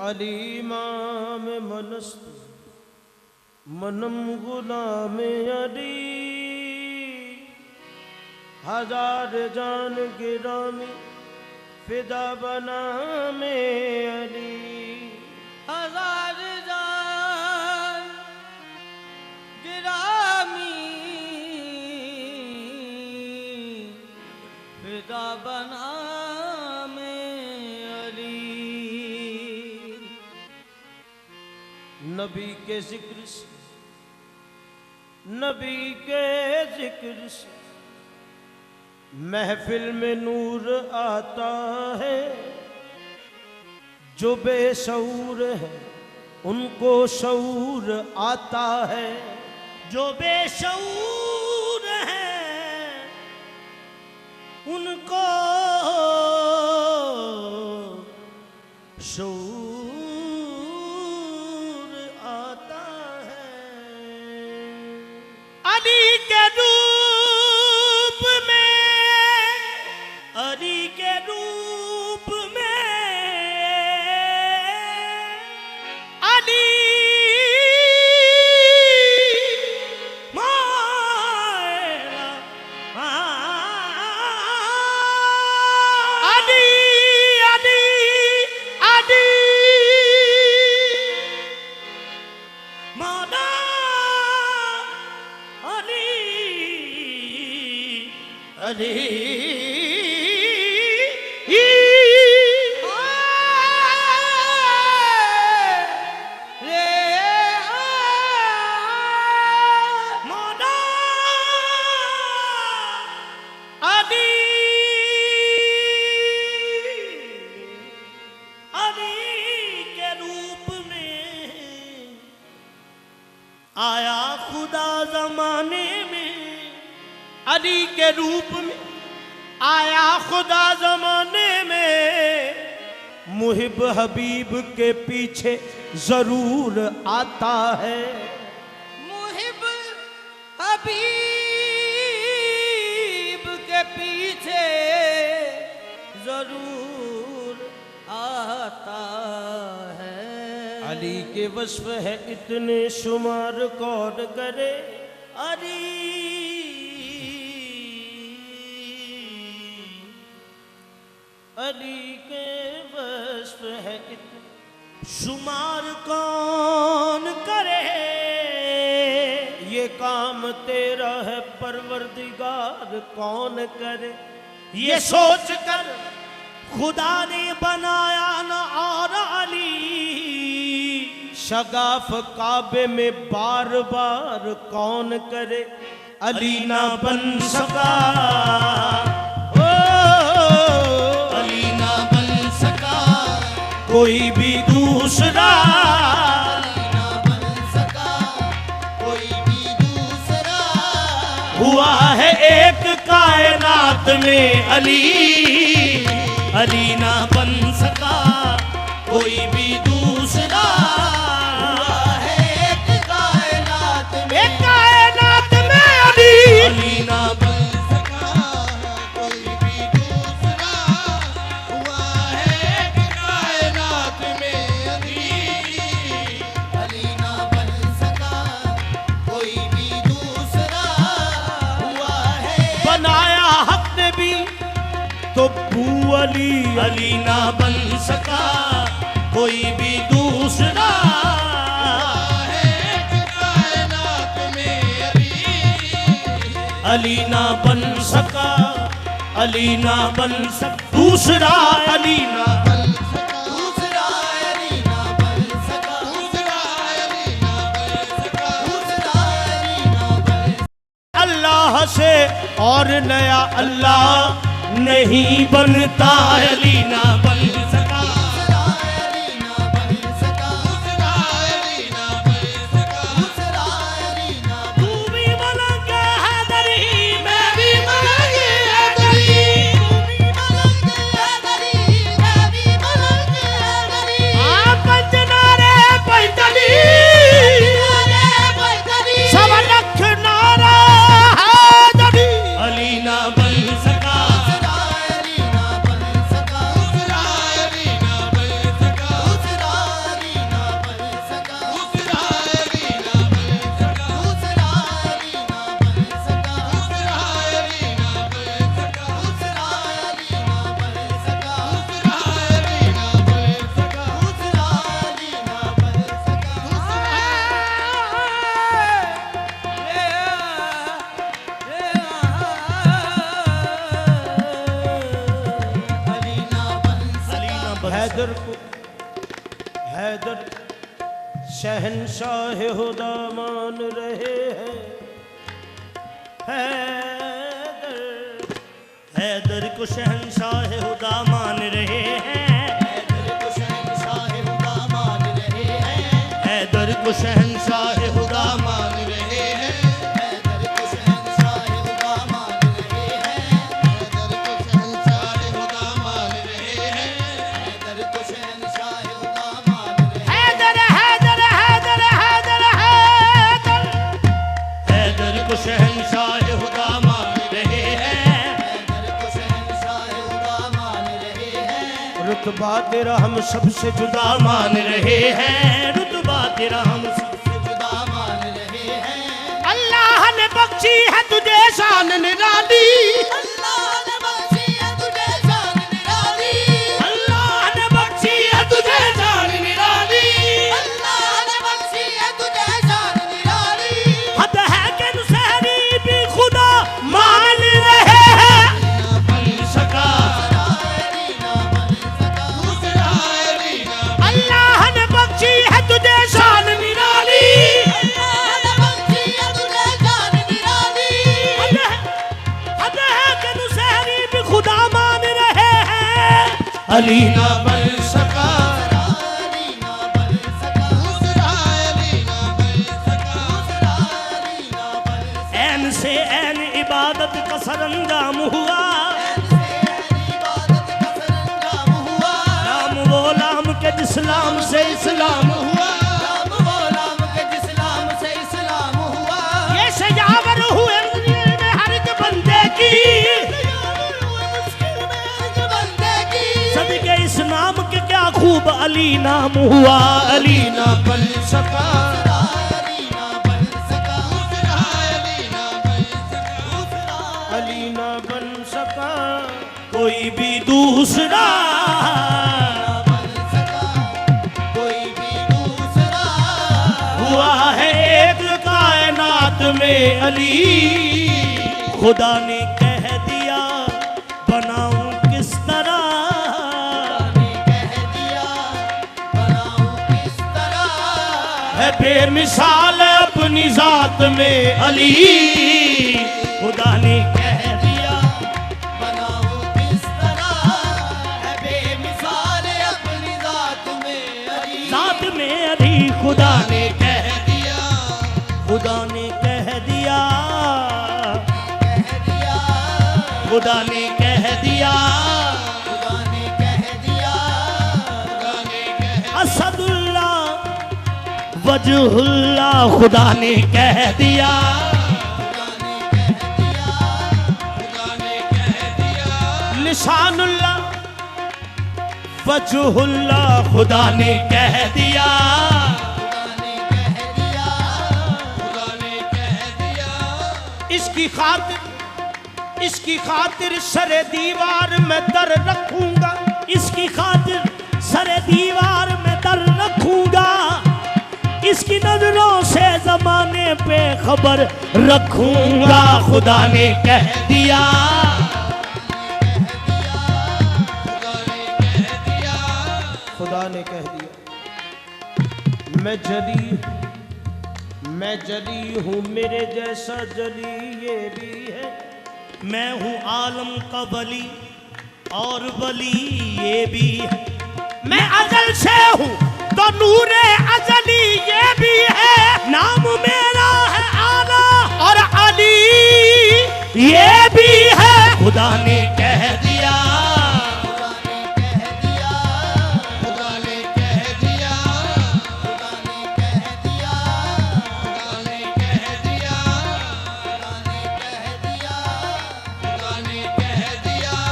अली इमाम मनस्त मनम गुलाम अली हजार जान गिरामी फिदा बना में अली हजार जान गिरामी फिदा बना नबी के जिक्र से नबी के जिक्र से महफिल में नूर आता है। जो बेशऊर है उनको शऊर आता है। जो बेशऊर है उनको शऊर अली के रूप में अली के रूप में अली मायरा अली अली अली मादा अली मोदा अली अली के रूप में आया खुदा जमाने में। अली के रूप में आया खुदा जमाने में। मुहिब हबीब के पीछे जरूर आता है। मुहिब हबीब के पीछे जरूर आता है। अली के वस्फ है इतने शुमार कौन करे। अली अली के वस्फ है शुमार कौन करे। ये काम तेरा है परवरदिगार कौन करे। ये सोच कर खुदा ने बनाया न और अली शगाफ काबे में बार बार कौन करे। अली ना बन सका कोई भी दूसरा। ना बन सका कोई भी दूसरा। हुआ है एक कायनात में अली। अली ना बन सका कोई भी दूसरा। हुआ है एक कायनात में अली। अली ना बन सका कोई भी दूसरा। हुआ है तो बू अली। अली ना बन सका कोई भी दूसरा। अली ना बन सका अली ना बन सका दूसरा। अली ना बन सका दूसरा। अली ना बन सका दूसरा। अली ना बन सका दूसरा। अली ना बन अल्लाह से और नया अल्लाह नहीं बनता। अली ना बन सका अली ना बन सका अली ना बन सका अली ना। तू भी मलंग हैदरी मैं भी मलंग हैदरी। तू भी मलंग हैदरी मैं भी मलंग हैदरी। आप नारे पैदली सब लख नारा हैदरी। अली ना बन सका हैदर को हैदर शहंशाह हुदा मान रहे हैं। हैदर हैदर को शहंशाह हुदा मान रहे हैं। हैदर को शहंशाह हुदा मान रहे हैं। हैदर को शहंशाह हुदा मान रहे हैं। हैदर को शहंशाह हुदा मान रहे हैं। हैदर को शहंशाह हुदा मान रहे हैं। हैदर को शहंशाह हुदा मान रहे हैं। हैदर हैदर हैदर हैदर हैदर हैदर को शहंशाह हुदा मान रहे हैं। हैदर को शहंशाह हुदा मान रहे हैं। रुतबा तेरा हम सबसे जुदा मान रहे हैं। रुतबा तेरा हम सबसे जुदा मान रहे हैं। अल्लाह ने बख्शी है तुझे शान निराली। अल्लाह ने बख्शी है तुझे शान निराली। अल्लाह ने बख्शी है तुझे शान निराली। अल्लाह ने बख्शी है तुझे शान निराली। हद है कि नुसहरी भी खुदा मान रहे हैं। ना बन सका सरायरी ना बन सका। अल्लाह ने बख्शी है तुझे शान निराली। अल्लाह ने बख्शी है तुझे शान निराली। हद है कि नुसहरी भी खुदा मान रहे हैं। अली ना बन सका सरायरी ना बन सका। सरायरी ना बन सका। ऐन से ऐन इबादत का सरंजाम हुआ। इबादत का सरंजाम हुआ। राम वो लाम के इस्लाम से इस्लाम हुआ। राम वो राम के जिस्लाम से इस्लाम हुआ। ये सजावर हुए में हर एक बंदे की। मुश्किल में हर बंदे की। सदके इस नाम के क्या खूब अली नाम हुआ। अली ना बन सका सरायरी ना बन सका। अली ना बन सका। कोई भी दूसरा। बन सका कोई भी दूसरा। हुआ है एक कायनात में अली। खुदा ने कह दिया बनाऊं किस तरह। ने कह दिया बनाऊं किस तरह। है बेमिसाल अपनी जात में अली। खुदा ने कह दिया बनाऊं किस तरह। है बेमिसाल अपनी जात में अली। जात में अली। खुदा ने कह दिया। खुदा ने कह दिया। कह दिया खुदा ने कह दिया। खुदा ने कह दिया। असदुल्लाह वजहुल्लाह खुदा ने कह दिया। निशानुल्लाह वजहुल्लाह खुदा ने कह दिया। इसकी खातिर सरे दीवार में दर रखूंगा। इसकी खातिर सरे दीवार में दर रखूंगा। इसकी नजरों से जमाने पे खबर रखूंगा। खुदा ने कह दिया। खुदा ने कह दिया। मैं जली हूँ मेरे जैसा जली ये भी है। मैं हूँ आलम का वली और वली ये भी है। मैं अजल से हूँ तो नूरे अजली ये भी है। नाम मेरा है आला और अली ये भी है। खुदा ने कह दिया। खुदा ने कह दिया। खुदा ने कह दिया। खुदा ने कह दिया। खुदा ने कह दिया। खुदा ने कह दिया। खुदा ने कह दिया।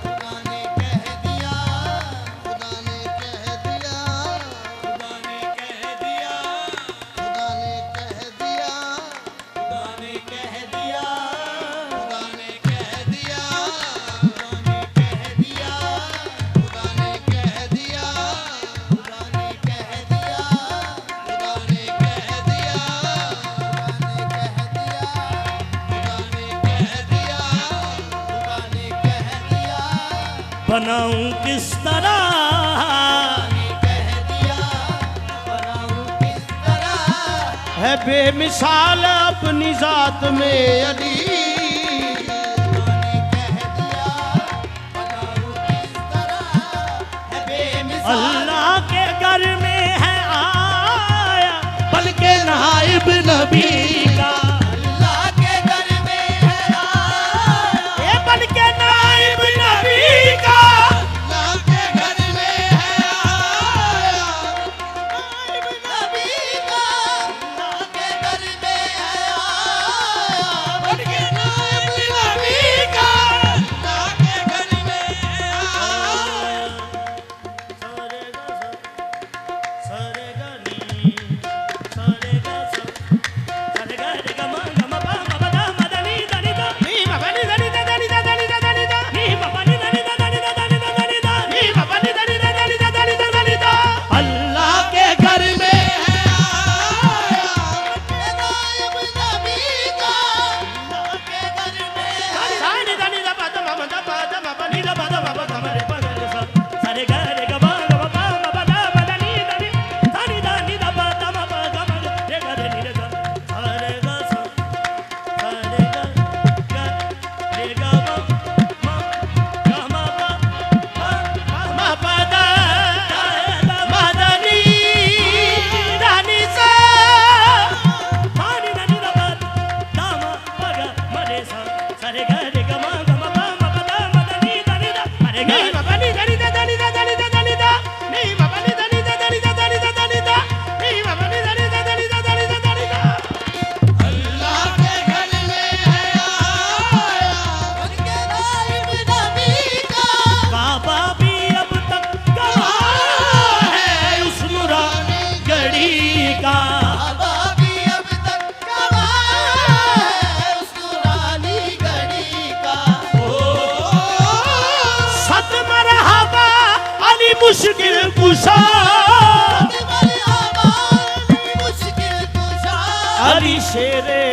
खुदा ने कह दिया। खुदा ने कह दिया। खुदा ने कह दिया। खुदा ने कह दिया। खुदा ने कह दिया। बनाऊं किस तरह, कह दिया बनाऊं किस तरह, है बेमिसाल अपनी जात में अली। अल्लाह के घर में है आया बल्कि नाइब नबी का, अल्लाह के घर में है आया, ये बल्कि नाइब नबी का, अल्लाह के घर में है आया, नाइब नबी का, अल्लाह के घर में है आया, बल्कि नाइब नबी का, अल्लाह के घर में है आया। अल्लाह के घर में है आया, नाइब नबी का, अल्लाह के घर में है अल्लाह के घर में है आया, बल्कि नाइब नबी का, बाबा भी अब तक गवाह है उस नूरानी घड़ी का, बाबा भी अब तक गवाह है उस नूरानी घड़ी का। सद मरहबा अली मुश्किल कुशा, मरहबा मुश्किल कुशा, अली शेरे